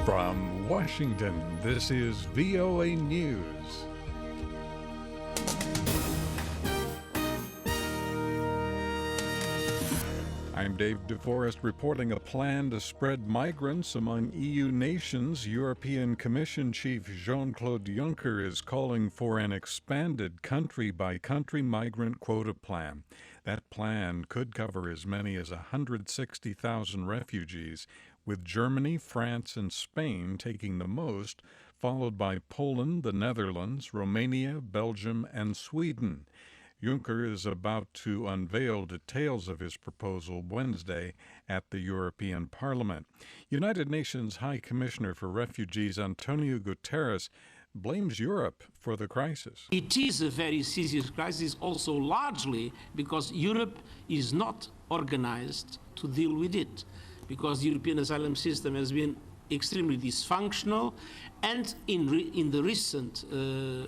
From Washington, this is VOA News. I'm David Forrest reporting a plan to spread migrants among EU nations. European Commission Chief Jean-Claude Juncker is calling for an expanded country-by-country migrant quota plan. That plan could cover as many as 160,000 refugees, with Germany, France, and Spain taking the most, followed by Poland, the Netherlands, Romania, Belgium, and Sweden. Juncker is about to unveil details of his proposal Wednesday at the European Parliament. United Nations High Commissioner for Refugees Antonio Guterres blames Europe for the crisis. It is a very serious crisis, also largely because Europe is not organized to deal with it, because the European asylum system has been extremely dysfunctional and in the recent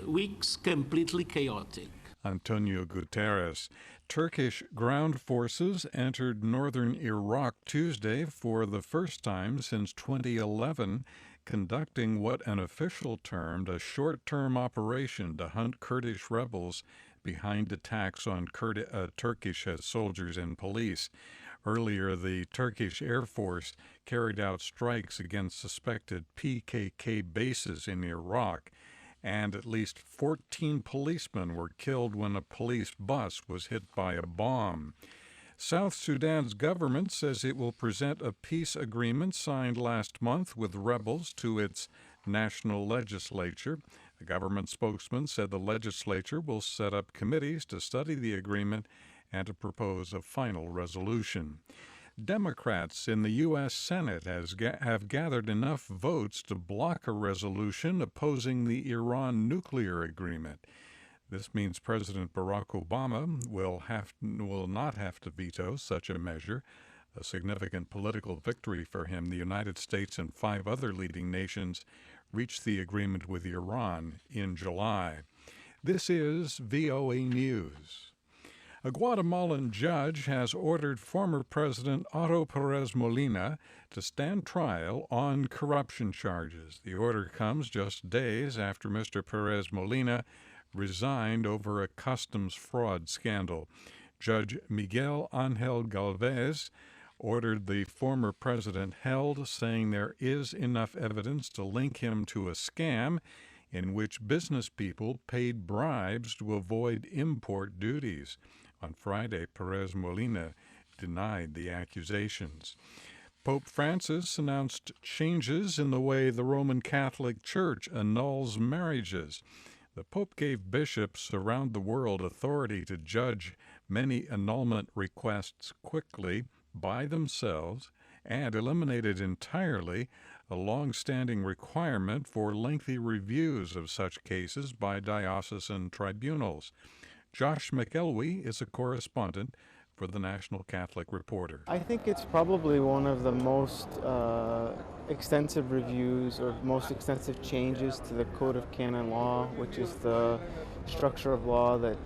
weeks completely chaotic. Antonio Guterres. Turkish ground forces entered northern Iraq Tuesday for the first time since 2011, conducting what an official termed a short-term operation to hunt Kurdish rebels behind attacks on Turkish soldiers and police. Earlier, the Turkish Air Force carried out strikes against suspected PKK bases in Iraq, and at least 14 policemen were killed when a police bus was hit by a bomb. South Sudan's government says it will present a peace agreement signed last month with rebels to its national legislature. The government spokesman said the legislature will set up committees to study the agreement and to propose a final resolution. Democrats in the U.S. Senate have gathered enough votes to block a resolution opposing the Iran nuclear agreement. This means President Barack Obama will not have to veto such a measure, a significant political victory for him. The United States and 5 other leading nations reached the agreement with Iran in July. This is VOA News. A Guatemalan judge has ordered former President Otto Perez Molina to stand trial on corruption charges. The order comes just days after Mr. Perez Molina resigned over a customs fraud scandal. Judge Miguel Angel Galvez ordered the former president held, saying there is enough evidence to link him to a scam in which business people paid bribes to avoid import duties. On Friday, Perez Molina denied the accusations. Pope Francis announced changes in the way the Roman Catholic Church annuls marriages. The Pope gave bishops around the world authority to judge many annulment requests quickly by themselves and eliminated entirely a long-standing requirement for lengthy reviews of such cases by diocesan tribunals. Josh McElwee is a correspondent for the National Catholic Reporter. I think it's probably one of the most extensive reviews or most extensive changes to the Code of Canon Law, which is the structure of law that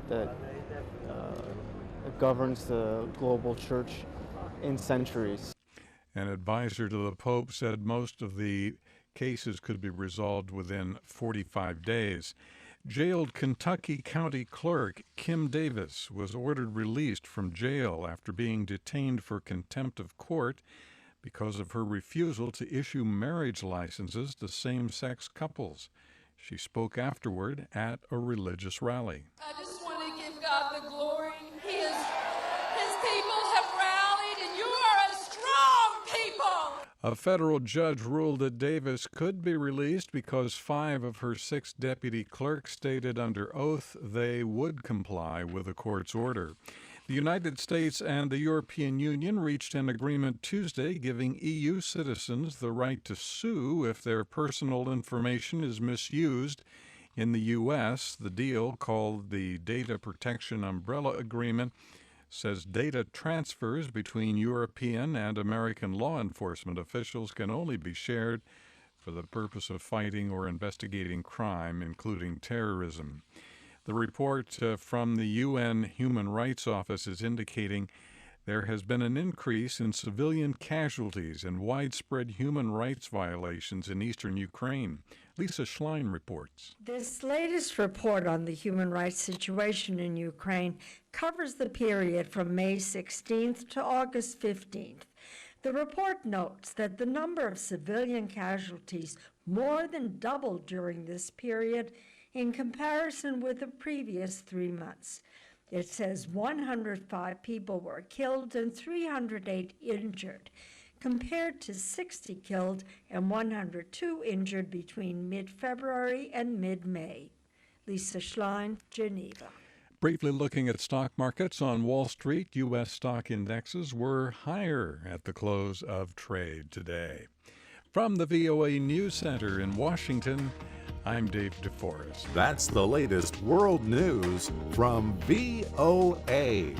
governs the global church in centuries. An advisor to the Pope said most of the cases could be resolved within 45 days. Jailed Kentucky County Clerk Kim Davis was ordered released from jail after being detained for contempt of court because of her refusal to issue marriage licenses to same-sex couples. She spoke afterward at a religious rally. I just want to give God the glory. His people have rallied, and you are a strong people. A federal judge ruled that Davis could be released because 5 of her 6 deputy clerks stated under oath they would comply with the court's order. The United States and the European Union reached an agreement Tuesday giving EU citizens the right to sue if their personal information is misused in the U.S. The deal, called the Data Protection Umbrella Agreement, says data transfers between European and American law enforcement officials can only be shared for the purpose of fighting or investigating crime, including terrorism. The report from the UN Human Rights Office is indicating There has been an increase in civilian casualties and widespread human rights violations in eastern Ukraine. Lisa Schlein reports. This latest report on the human rights situation in Ukraine covers the period from May 16th to August 15th. The report notes that the number of civilian casualties more than doubled during this period in comparison with the previous 3 months. It says 105 people were killed and 308 injured, compared to 60 killed and 102 injured between mid-February and mid-May. Lisa Schlein, Geneva. Briefly looking at stock markets on Wall Street, U.S. stock indexes were higher at the close of trade today. From the VOA News Center in Washington, I'm David Forrest. That's the latest world news from VOA.